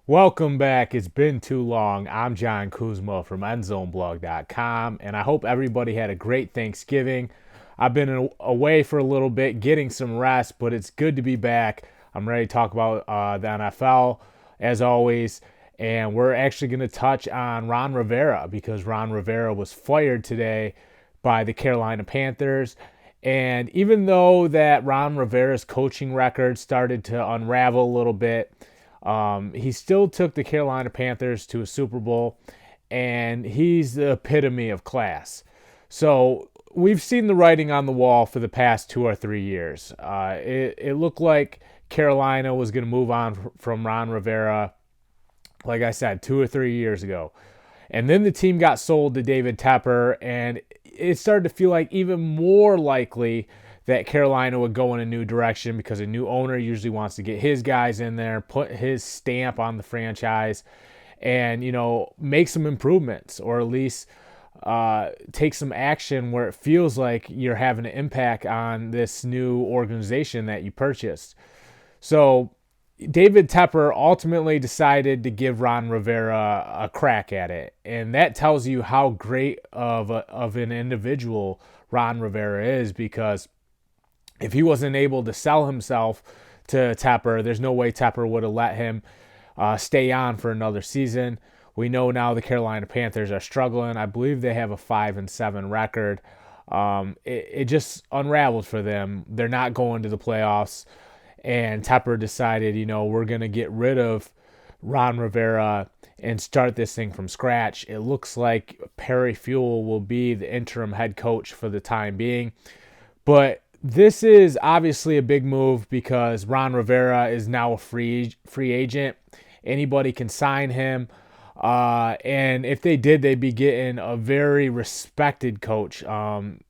Welcome back. It's been too long. I'm John Kuzma from endzonblog.com, and I hope everybody had a great Thanksgiving. I've been away for a little bit, getting some rest, but it's good to be back. I'm ready to talk about the NFL, as always, and we're actually going to touch on Ron Rivera because Ron Rivera was fired today by the Carolina Panthers. And even though that Ron Rivera's coaching record started to unravel a little bit, he still took the Carolina Panthers to a Super Bowl, and he's the epitome of class. So we've seen the writing on the wall for the past 2 or 3 years. It looked like Carolina was going to move on from Ron Rivera, like I said, 2 or 3 years ago. And then the team got sold to David Tepper, and it started to feel like even more likely that Carolina would go in a new direction because a new owner usually wants to get his guys in there, put his stamp on the franchise, and make some improvements, or at least take some action where it feels like you're having an impact on this new organization that you purchased. So David Tepper ultimately decided to give Ron Rivera a crack at it, and that tells you how great of an individual Ron Rivera is, because if he wasn't able to sell himself to Tepper, there's no way Tepper would have let him stay on for another season. We know now the Carolina Panthers are struggling. I believe they have a 5-7 record. It just unraveled for them. They're not going to the playoffs, and Tepper decided, we're going to get rid of Ron Rivera and start this thing from scratch. It looks like Perry Fuel will be the interim head coach for the time being, but this is obviously a big move because Ron Rivera is now a free agent. Anybody can sign him. And if they did, they'd be getting a very respected coach.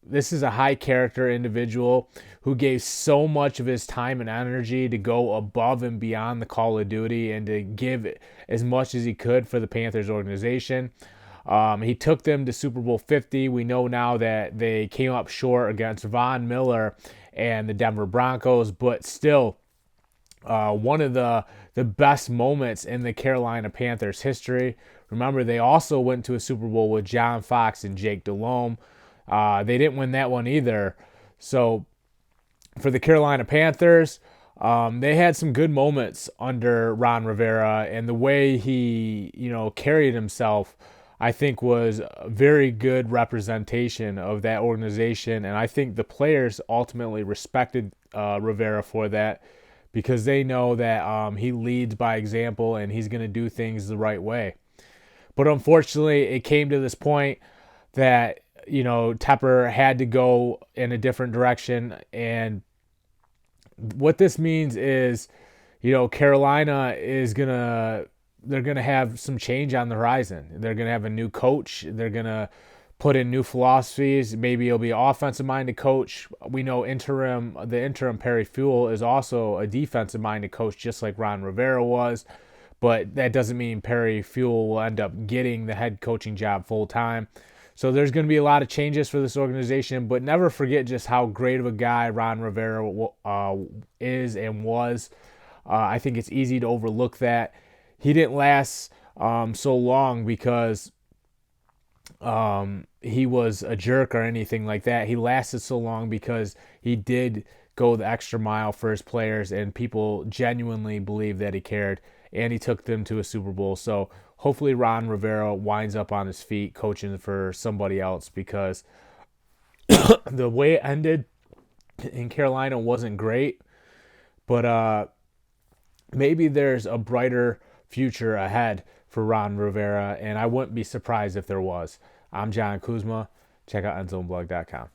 This is a high character individual who gave so much of his time and energy to go above and beyond the call of duty and to give as much as he could for the Panthers organization. He took them to Super Bowl 50. We know now that they came up short against Von Miller and the Denver Broncos, but still one of the best moments in the Carolina Panthers history. Remember, they also went to a Super Bowl with John Fox and Jake Delhomme. They didn't win that one either. So for the Carolina Panthers, they had some good moments under Ron Rivera, and the way he, carried himself, I think, was a very good representation of that organization. And I think the players ultimately respected Rivera for that, because they know that he leads by example and he's going to do things the right way. But unfortunately, it came to this point that, Tepper had to go in a different direction. And what this means is, Carolina is they're going to have some change on the horizon. They're going to have a new coach. They're going to put in new philosophies. Maybe it'll be an offensive-minded coach. We know the interim Perry Fuel is also a defensive-minded coach, just like Ron Rivera was. But that doesn't mean Perry Fuel will end up getting the head coaching job full-time. So there's going to be a lot of changes for this organization, but never forget just how great of a guy Ron Rivera is and was. I think it's easy to overlook that. He didn't last so long because he was a jerk or anything like that. He lasted so long because he did go the extra mile for his players, and people genuinely believe that he cared, and he took them to a Super Bowl. So hopefully Ron Rivera winds up on his feet coaching for somebody else, because the way it ended in Carolina wasn't great. But maybe there's a brighter future ahead for Ron Rivera, and I wouldn't be surprised if there was. I'm John Kuzma. Check out endzonblog.com.